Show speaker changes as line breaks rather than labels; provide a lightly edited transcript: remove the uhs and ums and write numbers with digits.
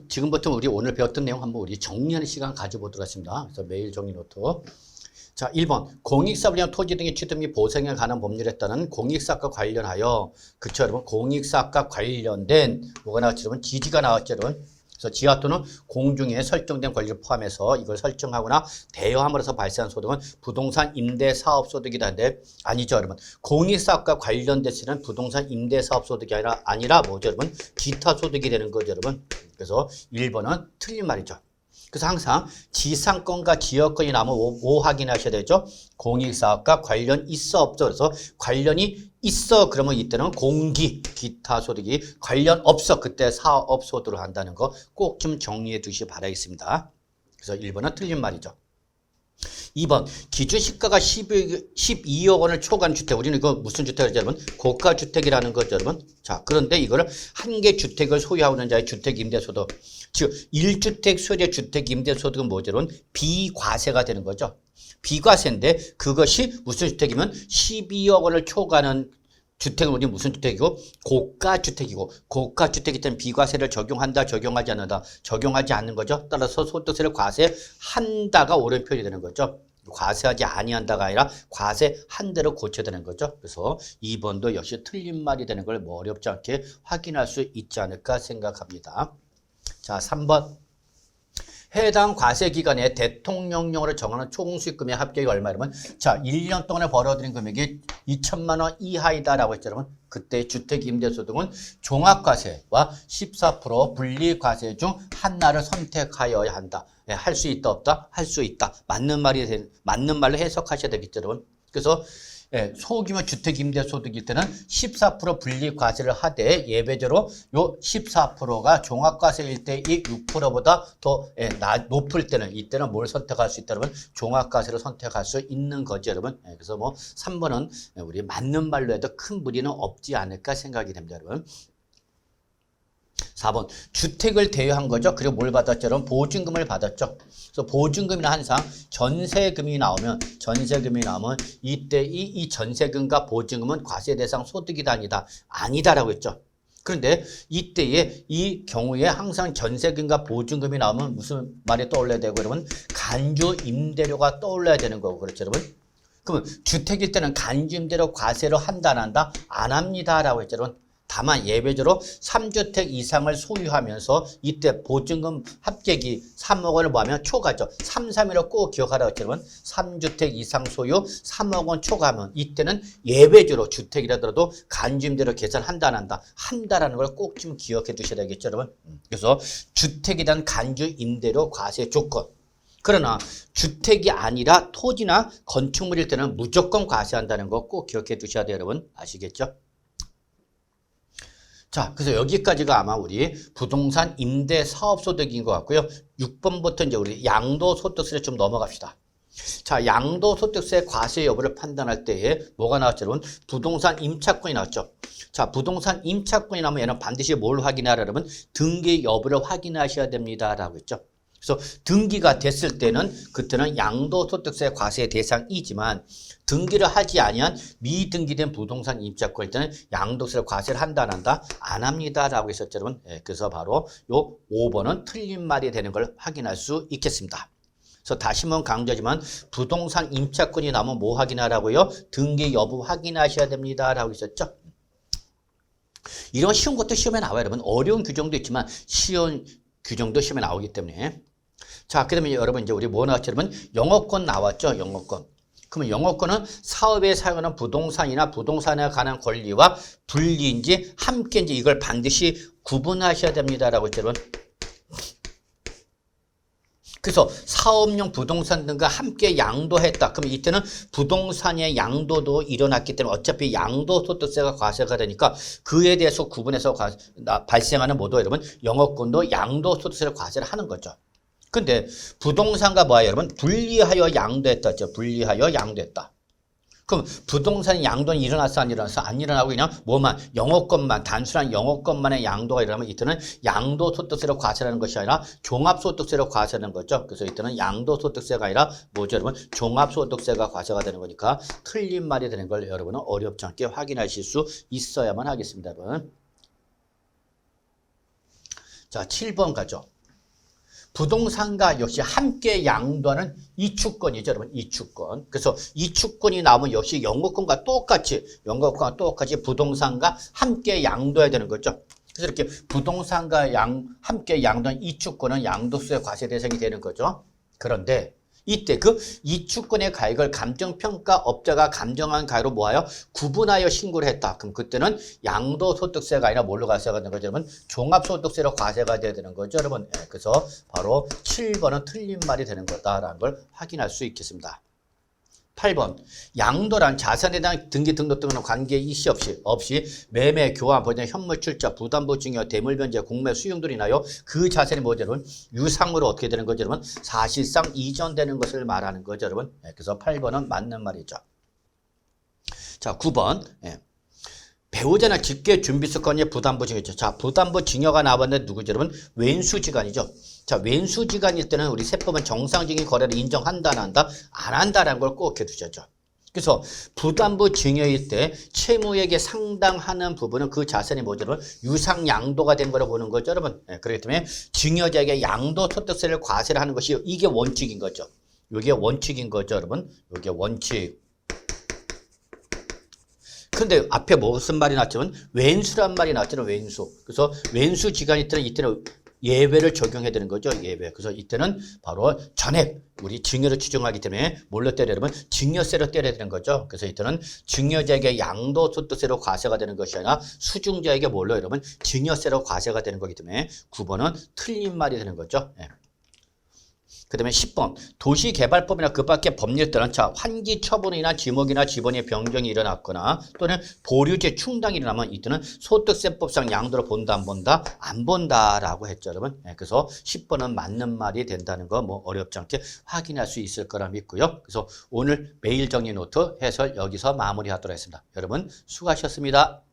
지금부터 우리 오늘 배웠던 내용 한번 우리 정리하는 시간 가져보도록 하겠습니다. 그래서 매일 정리 노트. 자, 1번. 공익사업이나 토지 등의 취득 및 보상에 관한 법률에 따른 공익사업과 관련하여, 그쵸, 여러분? 공익사업과 관련된, 뭐가 나왔죠, 여러분? 지지가 나왔죠, 여러분? 그래서 지하 또는 공중에 설정된 권리를 포함해서 이걸 설정하거나 대여함으로써 발생한 소득은 부동산 임대 사업 소득이라는데, 아니죠, 여러분. 공익사업과 관련돼서는 부동산 임대 사업 소득이 아니라 뭐죠, 여러분? 기타 소득이 되는 거죠, 여러분. 그래서 1번은 틀린 말이죠. 그래서 항상 지상권과 지역권이 나오면 뭐 확인하셔야 되죠? 공익사업과 관련 있어 없어. 그래서 관련이 있어 그러면 이때는 공기 기타 소득이, 관련 없어 그때 사업 소득을 한다는 거 꼭 좀 정리해 두시기 바라겠습니다. 그래서 1번은 틀린 말이죠. 2번. 기준 시가가 12억 원을 초과한 주택. 우리는 이거 무슨 주택이죠, 여러분? 고가주택이라는 거죠, 여러분. 자, 그런데 이거를 한 개 주택을 소유하고 있는 자의 주택임대소득. 즉 1주택 소유의 주택임대소득은 뭐죠, 여러분? 비과세가 되는 거죠. 비과세인데 그것이 무슨 주택이면 12억 원을 초과하는 주택은 우리 무슨 주택이고? 고가주택이고, 고가주택이 때문에 비과세를 적용한다, 적용하지 않는다, 적용하지 않는 거죠. 따라서 소득세를 과세한다가 옳은 표현이 되는 거죠. 과세하지 아니한다가 아니라 과세한 대로 고쳐야 되는 거죠. 그래서 2번도 역시 틀린 말이 되는 걸 뭐 어렵지 않게 확인할 수 있지 않을까 생각합니다. 자, 3번. 해당 과세기간에 대통령령으로 정하는 총수익금의 합격이 얼마냐면, 자, 1년 동안에 벌어들인 금액이 2천만 원 이하이다라고 했죠, 여러분. 그때 주택임대소득은 종합과세와 14% 분리과세 중 하나를 선택하여야 한다. 예, 할 수 있다, 없다? 할 수 있다. 맞는 말로 해석하셔야 되겠죠, 여러분. 그래서 예, 소규모 주택임대소득일 때는 14% 분리과세를 하되 예외적으로 요 14%가 종합과세일 때 이 6%보다 더 높을 때는 이때는 뭘 선택할 수 있다, 여러분? 종합과세를 선택할 수 있는 거죠, 여러분. 예, 그래서 뭐 3번은 우리 맞는 말로 해도 큰 무리는 없지 않을까 생각이 됩니다, 여러분. 4번. 주택을 대여한 거죠. 그리고 뭘 받았죠? 여러분? 보증금을 받았죠. 그래서 보증금이나 항상 전세금이 나오면 이때 이 전세금과 보증금은 과세 대상 소득이다 아니다라고 했죠. 그런데 이때에 이 경우에 항상 전세금과 보증금이 나오면 무슨 말이 떠올라야 되고, 여러분? 간주 임대료가 떠올라야 되는 거고, 그렇죠, 여러분? 그러면 주택일 때는 간주 임대료 과세를 한다 안 한다? 안 합니다라고 했죠, 여러분. 다만 예외적으로 3주택 이상을 소유하면서 이때 보증금 합격이 3억 원을 뭐하면 초과죠. 3, 3일을 꼭 기억하라고 했죠, 여러분. 3주택 이상 소유 3억 원 초과하면 이때는 예외적으로 주택이라더라도 간주임대료 계산한다 안 한다? 한다라는 걸 꼭 좀 기억해 두셔야 되겠죠, 여러분. 그래서 주택에 대한 간주임대료 과세 조건. 그러나 주택이 아니라 토지나 건축물일 때는 무조건 과세한다는 거 꼭 기억해 두셔야 돼요, 여러분. 아시겠죠? 자, 그래서 여기까지가 아마 우리 부동산 임대 사업 소득인 것 같고요. 6번부터 이제 우리 양도소득세를 좀 넘어갑시다. 자, 양도소득세 과세 여부를 판단할 때에 뭐가 나왔죠, 여러분? 부동산 임차권이 나왔죠. 자, 부동산 임차권이 나오면 얘는 반드시 뭘 확인하라, 여러분? 등기 여부를 확인하셔야 됩니다라고 했죠. 그래서 등기가 됐을 때는 그때는 양도소득세 과세 대상이지만 등기를 하지 아니한 미등기된 부동산 임차권일 때는 양도세를 과세를 한다 안 한다? 안 합니다라고 했었죠, 여러분. 예, 그래서 바로 요 5번은 틀린 말이 되는 걸 확인할 수 있겠습니다. 그래서 다시 한번 강조하지만 부동산 임차권이 나오면 뭐 확인하라고요? 등기 여부 확인하셔야 됩니다라고 했었죠. 이런 쉬운 것도 시험에 나와요, 여러분. 어려운 규정도 있지만 쉬운 규정도 시험에 나오기 때문에. 자, 그 다음에 여러분 이제 우리 뭐 나왔죠, 여러분? 영업권 나왔죠, 영업권. 그러면 영업권은 사업에 사용하는 부동산이나 부동산에 관한 권리와 분리인지 함께인지 이걸 반드시 구분하셔야 됩니다라고 했죠, 여러분. 그래서 사업용 부동산 등과 함께 양도했다. 그러면 이때는 부동산의 양도도 일어났기 때문에 어차피 양도소득세가 과세가 되니까 그에 대해서 구분해서 발생하는 모두 여러분 영업권도 양도소득세를 과세를 하는 거죠. 근데 부동산과 뭐야, 여러분? 분리하여 양도했다 했죠. 분리하여 양도했다. 그럼 부동산 양도는 일어났어, 안 일어났어? 안 일어나고 그냥 뭐만, 영업권만, 단순한 영업권만의 양도가 일어나면 이때는 양도소득세로 과세하는 것이 아니라 종합소득세로 과세하는 거죠. 그래서 이때는 양도소득세가 아니라 뭐죠, 여러분? 종합소득세가 과세가 되는 거니까 틀린 말이 되는 걸 여러분은 어렵지 않게 확인하실 수 있어야만 하겠습니다, 여러분. 자, 7번 가죠. 부동산과 역시 함께 양도하는 이축권이죠, 여러분. 이축권. 그래서 이축권이 나오면 역시 영업권과 똑같이 부동산과 함께 양도해야 되는 거죠. 그래서 이렇게 부동산과 함께 양도한 이축권은 양도소의 과세 대상이 되는 거죠. 그런데 이때 그 이축권의 가액을 감정평가업자가 감정한 가액으로 모아요 구분하여 신고를 했다. 그럼 그때는 양도소득세가 아니라 뭘로 과세가 되는 거죠, 여러분? 종합소득세로 과세가 돼야 되는 거죠, 여러분. 네, 그래서 바로 7번은 틀린 말이 되는 거다라는 걸 확인할 수 있겠습니다. 8번 양도란 자산에 대한 등기 등록 등은 관계 이시 없이 매매, 교환, 보전, 현물 출자, 부담보 증여, 대물 변제, 공매, 수용 등이 나요. 그 자산이 뭐죠, 여러분? 유상으로 어떻게 되는 거죠, 여러분? 사실상 이전되는 것을 말하는 거죠, 여러분. 네, 그래서 8번은 맞는 말이죠. 자, 9번. 네. 배우자나 직계 준비수권의 부담보 증여죠. 자, 부담보 증여가 나왔는데 누구죠, 여러분? 왼수지간이죠. 자, 왼수지간일 때는 우리 세법은 정상적인 거래를 인정한다, 안 한다? 안 한다라는 걸 꼭 해두셔야죠. 그래서 부담보 증여일 때 채무액에 상당하는 부분은 그 자산이 뭐죠, 여러분? 유상양도가 된 거라고 보는 거죠, 여러분. 네, 그렇기 때문에 증여자에게 양도소득세를 과세를 하는 것이 이게 원칙인 거죠. 이게 원칙인 거죠, 여러분. 이게 원칙. 근데 앞에 무슨 말이 나왔냐면 왼수란 말이 나왔잖아요. 왼수. 그래서 왼수 기간이 있다면 이때는 예외를 적용해야 되는 거죠. 예외. 그래서 이때는 바로 전액 우리 증여를 추정하기 때문에 뭘로 때려야 되면 증여세로 때려야 되는 거죠. 그래서 이때는 증여자에게 양도소득세로 과세가 되는 것이 아니라 수중자에게 뭘로 여러분 증여세로 과세가 되는 거기 때문에 9번은 틀린 말이 되는 거죠. 네. 그 다음에 10번 도시개발법이나 그 밖의 법률에 따른 환기 처분이나 지목이나 지번의 변경이 일어났거나 또는 보류제 충당이 일어나면 이때는 소득세법상 양도를 본다 안 본다? 안 본다라고 했죠, 여러분. 네, 그래서 10번은 맞는 말이 된다는 거 뭐 어렵지 않게 확인할 수 있을 거라 믿고요. 그래서 오늘 매일 정리 노트 해설 여기서 마무리하도록 하겠습니다. 여러분 수고하셨습니다.